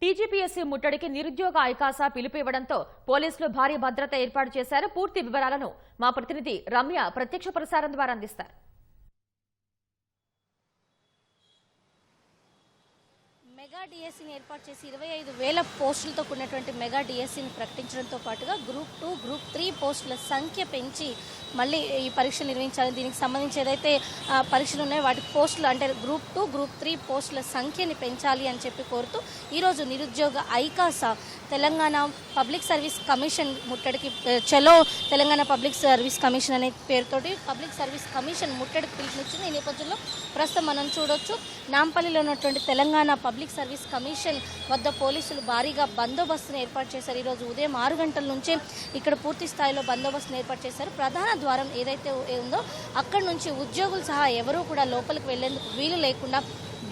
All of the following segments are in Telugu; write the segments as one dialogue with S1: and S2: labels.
S1: టీజీపీఎస్సీ ముట్టడికి నిరుద్యోగ ఐకాస పిలుపు ఇవ్వడంతో పోలీసులు భారీ భద్రత ఏర్పాటు చేశారు. పూర్తి వివరాలను మా ప్రతినిధి రమ్య ప్రత్యక్ష ప్రసారం ద్వారా అందిస్తారు.
S2: మెగా డిఎస్సీని ఏర్పాటు చేసి 25,000 పోస్టులతో కూడినటువంటి మెగా డిఎస్సీని ప్రకటించడంతో పాటుగా గ్రూప్ 2, గ్రూప్ 3 పోస్టుల సంఖ్య పెంచి మళ్ళీ ఈ పరీక్షలు నిర్వహించాలి. దీనికి సంబంధించి ఏదైతే పరీక్షలు ఉన్నాయో వాటి పోస్టులు అంటే గ్రూప్ 2, గ్రూప్ 3 పోస్టుల సంఖ్యని పెంచాలి అని చెప్పి కోరుతూ ఈరోజు నిరుద్యోగ ఐకాస తెలంగాణ పబ్లిక్ సర్వీస్ కమిషన్ ముట్టడికి చలో తెలంగాణ పబ్లిక్ సర్వీస్ కమిషన్ అనే పేరుతోటి పబ్లిక్ సర్వీస్ కమిషన్ ముట్టడికి పిలుపునిచ్చింది. ఈ నేపథ్యంలో ప్రస్తుతం మనం చూడొచ్చు నాంపల్లిలో ఉన్నటువంటి తెలంగాణ పబ్లిక్ సర్వీస్ కమిషన్ వద్ద పోలీసులు భారీగా బందోబస్తును ఏర్పాటు చేశారు. ఈరోజు ఉదయం 6 గంటల నుంచే ఇక్కడ పూర్తి స్థాయిలో బందోబస్తును ఏర్పాటు చేశారు. ప్రధాన ద్వారం ఏదైతే ఉందో అక్కడి నుంచి ఉద్యోగులు సహా ఎవరూ కూడా లోపలికి వెళ్లేందుకు వీలు లేకుండా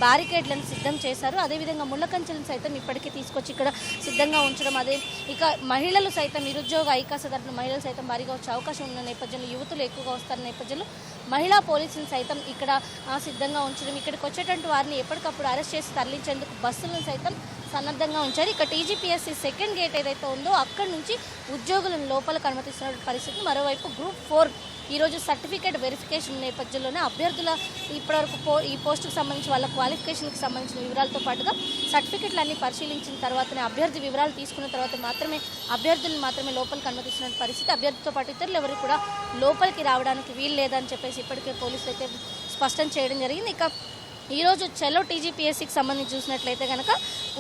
S2: బ్యారికేడ్లను సిద్ధం చేశారు. అదేవిధంగా ముళ్ళ కంచెలను సైతం ఇప్పటికీ తీసుకొచ్చి ఇక్కడ సిద్ధంగా ఉంచడం, అదే ఇక మహిళలు సైతం నిరుద్యోగ ఐకాస తరపున మహిళలు సైతం భారీగా వచ్చే అవకాశం ఉన్న నేపథ్యంలో యువతులు ఎక్కువగా వస్తున్న నేపథ్యంలో మహిళా పోలీసులు సైతం ఇక్కడ సిద్ధంగా ఉంచడం, ఇక్కడికి వచ్చేటువంటి వారిని ఎప్పటికప్పుడు అరెస్ట్ చేసి తరలించేందుకు బస్సులను సైతం సన్నద్ధంగా ఉంచారు. ఇక టీజీపీఎస్సీ సెకండ్ గేట్ ఏదైతే ఉందో అక్కడి నుంచి ఉద్యోగులను లోపలికి అనుమతిస్తున్న పరిస్థితి. మరోవైపు గ్రూప్ 4 ఈరోజు సర్టిఫికేట్ వెరిఫికేషన్ నేపథ్యంలోనే అభ్యర్థుల ఇప్పటివరకు ఈ పోస్టుకు సంబంధించి వాళ్ళ క్వాలిఫికేషన్కి సంబంధించిన వివరాలతో పాటుగా సర్టిఫికెట్లు అన్ని పరిశీలించిన తర్వాతనే అభ్యర్థి వివరాలు తీసుకున్న తర్వాత మాత్రమే అభ్యర్థులను మాత్రమే లోపలికి అనుమతిస్తున్న పరిస్థితి. అభ్యర్థితో పాటు ఇతరులు ఎవరు కూడా లోపలికి రావడానికి వీలు లేదని చెప్పేసి ఇప్పటికే పోలీసులు అయితే స్పష్టం చేయడం జరిగింది. ఇక ఈరోజు చలో టీజీపీఎస్సీకి సంబంధించి చూసినట్లయితే కనుక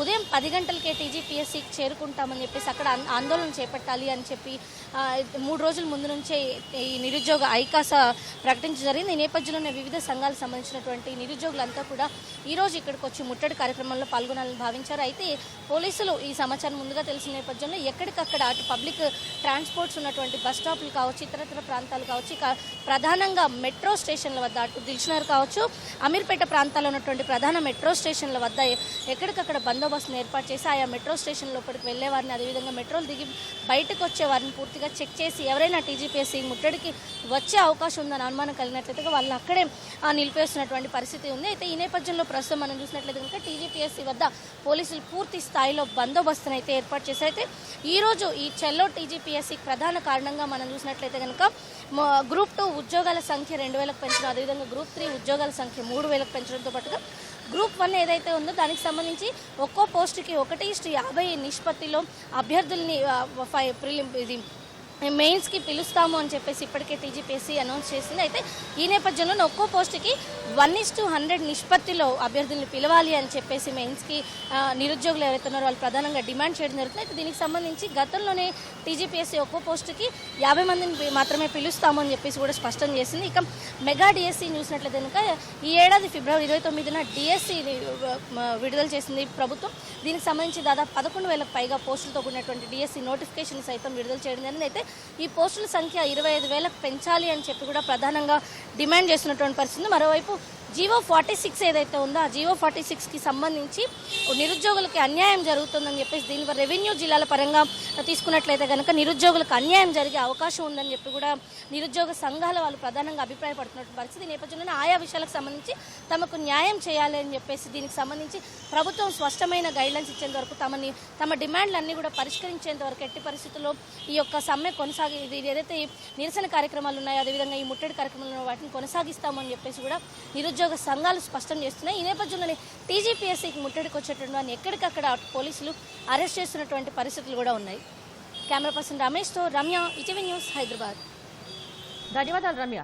S2: ఉదయం 10 గంటలకే టీజీపీఎస్సీకి చేరుకుంటామని చెప్పేసి అక్కడ ఆందోళన చేపట్టాలి అని చెప్పి 3 రోజుల ముందు నుంచే ఈ నిరుద్యోగ ఐకాస ప్రకటించడం జరిగింది. ఈ నేపథ్యంలోనే వివిధ సంఘాలకు సంబంధించినటువంటి నిరుద్యోగులంతా కూడా ఈరోజు ఇక్కడికి వచ్చి ముట్టడి కార్యక్రమంలో పాల్గొనాలని భావించారు. అయితే పోలీసులు ఈ సమాచారం ముందుగా తెలిసిన నేపథ్యంలో ఎక్కడికక్కడ అటు పబ్లిక్ ట్రాన్స్పోర్ట్స్ ఉన్నటువంటి బస్ స్టాపులు కావచ్చు, ఇతరత్ర ప్రాంతాలు కావచ్చు, ఇక ప్రధానంగా మెట్రో స్టేషన్ల వద్ద అటు దిల్సుఖ్నగర్ కావచ్చు, అమీర్పేట ప్రాంతాల్లో ఉన్నటువంటి ప్రధాన మెట్రో స్టేషన్ల వద్ద ఎక్కడికక్కడ బందోబస్తును ఏర్పాటు చేసి ఆయా మెట్రో స్టేషన్ లోపలికి వెళ్లే వారిని, అదేవిధంగా మెట్రోలు దిగి బయటకు వచ్చే వారిని పూర్తిగా చెక్ చేసి ఎవరైనా టీజీపీఎస్సీ ముట్టడికి వచ్చే అవకాశం ఉందని అనుమానం కలిగినట్లయితే వాళ్ళని అక్కడే నిలిపేస్తున్నటువంటి పరిస్థితి ఉంది. అయితే ఈ నేపథ్యంలో ప్రస్తుతం మనం చూసినట్లయితే కనుక టీజీపీఎస్సీ వద్ద పోలీసులు పూర్తి స్థాయిలో బందోబస్తును అయితే ఏర్పాటు చేశారు. అయితే ఈరోజు ఈ చెల్లో టీజీపీఎస్సీకి ప్రధాన కారణంగా మనం చూసినట్లయితే కనుక గ్రూప్ 2 ఉద్యోగాల సంఖ్య 2,000కు పెంచడం, అదేవిధంగా గ్రూప్ 3 ఉద్యోగాల సంఖ్య 3,000కు పెంచడంతో పాటుగా గ్రూప్ 1 ఏదైతే ఉందో దానికి సంబంధించి ఒక్కో పోస్టుకి 1:50 నిష్పత్తిలో అభ్యర్థుల్ని మెయిన్స్కి పిలుస్తాము అని చెప్పేసి ఇప్పటికే టీజీపీఎస్సీ అనౌన్స్ చేసింది. అయితే ఈ నేపథ్యంలో ఒక్కో పోస్టుకి 1:100 నిష్పత్తిలో అభ్యర్థుల్ని పిలవాలి అని చెప్పేసి మెయిన్స్కి నిరుద్యోగులు ఎవరైతే ఉన్నారో వాళ్ళు ప్రధానంగా డిమాండ్ చేయడం జరుగుతుంది. అయితే దీనికి సంబంధించి గతంలోనే టీజీపీఎస్సీ ఒక్కో పోస్టుకి 50 మందిని మాత్రమే పిలుస్తాము అని చెప్పేసి కూడా స్పష్టం చేసింది. ఇక మెగా డిఎస్సీ చూసినట్లయితే కనుక ఈ ఏడాది ఫిబ్రవరి 29న డిఎస్సీ విడుదల చేసింది ప్రభుత్వం. దీనికి సంబంధించి దాదాపు 11,000కు పైగా పోస్టులతో కూడినటువంటి డిఎస్సీ నోటిఫికేషన్ సైతం విడుదల చేయడం జరిగింది. అయితే ఈ పోస్టుల సంఖ్య 25,000కు పెంచాలి అని చెప్పి కూడా ప్రధానంగా డిమాండ్ చేస్తున్నటువంటి పరిస్థితి. మరోవైపు జీవో 46 ఏదైతే ఉందో ఆ జీవో 46కి సంబంధించి నిరుద్యోగులకి అన్యాయం జరుగుతుందని చెప్పేసి దీని రెవెన్యూ జిల్లాల పరంగా తీసుకున్నట్లయితే కనుక నిరుద్యోగులకు అన్యాయం జరిగే అవకాశం ఉందని చెప్పి కూడా నిరుద్యోగ సంఘాల వాళ్ళు ప్రధానంగా అభిప్రాయపడుతున్న పరిస్థితి. ఈ నేపథ్యంలో ఆయా విషయాలకు సంబంధించి తమకు న్యాయం చేయాలి అని చెప్పేసి దీనికి సంబంధించి ప్రభుత్వం స్పష్టమైన గైడ్లైన్స్ ఇచ్చేంత వరకు తమ డిమాండ్లన్నీ కూడా పరిష్కరించేంత వరకు ఎట్టి పరిస్థితుల్లో ఈ యొక్క సమ్మె ఏదైతే నిరసన కార్యక్రమాలు ఉన్నాయో అదేవిధంగా ఈ ముట్టడి కార్యక్రమాలు వాటిని కొనసాగిస్తామని చెప్పేసి కూడా నిరుద్యోగ సంఘాలు స్పష్టం చేస్తున్నాయి. ఈ నేపథ్యంలోనే టీజీపీఎస్సీకి ముట్టడికి వచ్చేటువంటి వారిని ఎక్కడికక్కడ పోలీసులు అరెస్ట్ చేస్తున్నటువంటి పరిస్థితులు కూడా ఉన్నాయి. కెమెరా పర్సన్ రమేష్తో రమ్య, ఈటీవీ న్యూస్, హైదరాబాద్.
S1: ధన్యవాదాలు రమ్య.